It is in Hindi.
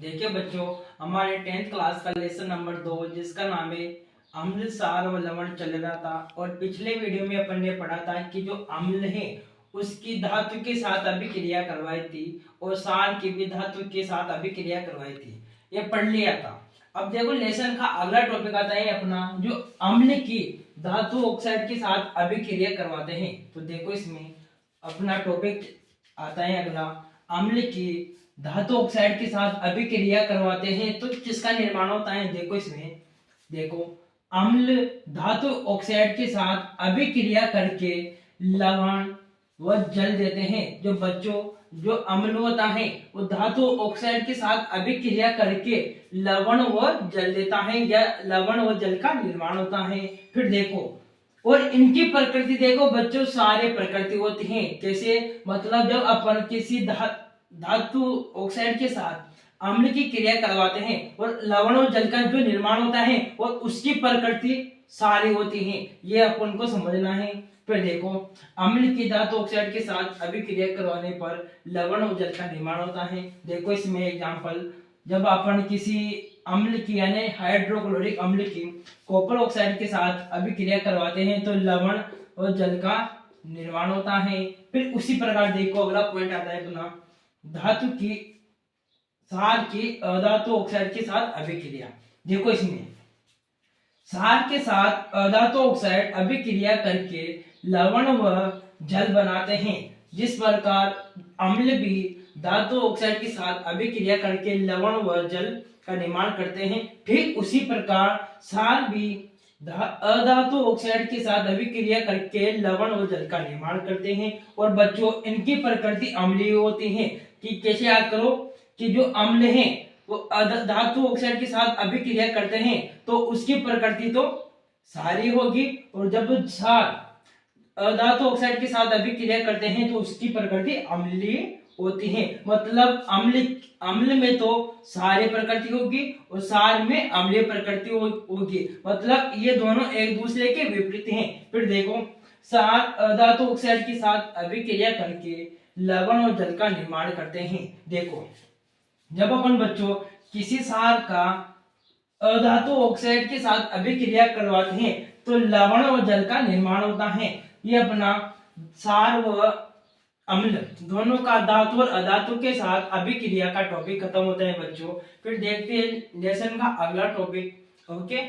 देखिए बच्चों, हमारे 10th क्लास का लेसन नंबर 2 जिसका नाम है अम्ल, सार व लवण चल रहा था। और पिछले वीडियो में अपन ने पढ़ा था कि जो अम्ल है उसकी धातु के साथ अभिक्रिया करवाई थी और सार की भी धातु के साथ अभिक्रिया करवाई थी, ये पढ़ लिया था। अब देखो लेसन का अगला टॉपिक आता है अपना जो अम्ल की धातु ऑक्साइड के साथ अभिक्रिया करवाते हैं। तो देखो इसमें अपना टॉपिक आता है अगला, अम्ल की धातु ऑक्साइड के साथ अभिक्रिया करवाते हैं तो किसका निर्माण होता है। देखो इसमें देखो, अम्ल धातु ऑक्साइड के साथ अभिक्रिया करके लवण व जल देते हैं। जो बच्चों जो अम्ल होता है वो धातु ऑक्साइड के साथ अभिक्रिया करके लवण व जल देता है या लवण व जल का निर्माण होता है। फिर देखो, और इनकी प्रकृति देखो बच्चों, सारे प्रकृति होती है। जैसे मतलब जब अपन किसी धातु ऑक्साइड के साथ अम्ल की क्रिया करवाते हैं और लवण और जल का जो निर्माण होता है और उसकी प्रकृति सारी होती है, ये अपन को समझना है। फिर देखो, अम्ल की धातु ऑक्साइड के साथ अभिक्रिया करवाने पर लवण और जल का निर्माण होता है। देखो इसमें एग्जांपल, जब अपन किसी अम्ल की यानी हाइड्रोक्लोरिक अम्ल की कॉपर ऑक्साइड के साथ अभिक्रिया करवाते हैं तो लवण और जल का निर्माण होता है। फिर उसी प्रकार देखो अगला पॉइंट आता है अपना, धातु की सार की अधातु ऑक्साइड के साथ अभिक्रिया। देखो इसमें सार के साथ अधातु ऑक्साइड अभिक्रिया करके लवण व जल बनाते हैं। जिस प्रकार अम्ल भी धातु ऑक्साइड के साथ अभिक्रिया करके लवण व जल का निर्माण करते हैं, ठीक उसी प्रकार सार भी अधातु ऑक्साइड के साथ अभिक्रिया करके लवण व जल का निर्माण करते हैं। और बच्चों इनकी प्रकृति अम्लीय होती है। कि कैसे याद करो कि जो अम्ल है वो धातु ऑक्साइड के साथ अभिक्रिया करते हैं तो उसकी प्रकृति तो सारी होगी, और जब सार धातु ऑक्साइड के साथ अभिक्रिया करते हैं तो उसकी प्रकृति अम्लीय होती है। मतलब अम्ल में तो सारी प्रकृति होगी और सार में अम्लीय प्रकृति होगी। मतलब ये दोनों एक दूसरे के विपरीत हैं। फिर देखो, सार धातु ऑक्साइड के साथ अभिक्रिया करके लवण और जल का निर्माण करते हैं। देखो, जब अपन बच्चों किसी सार का अधातु ऑक्साइड के साथ अभिक्रिया करवाते हैं तो लवण और जल का निर्माण होता है। ये अपना सार व अम्ल दोनों का धातु और अधातु के साथ अभिक्रिया का टॉपिक खत्म होता है बच्चों। फिर देखते हैं लेसन का अगला टॉपिक। ओके।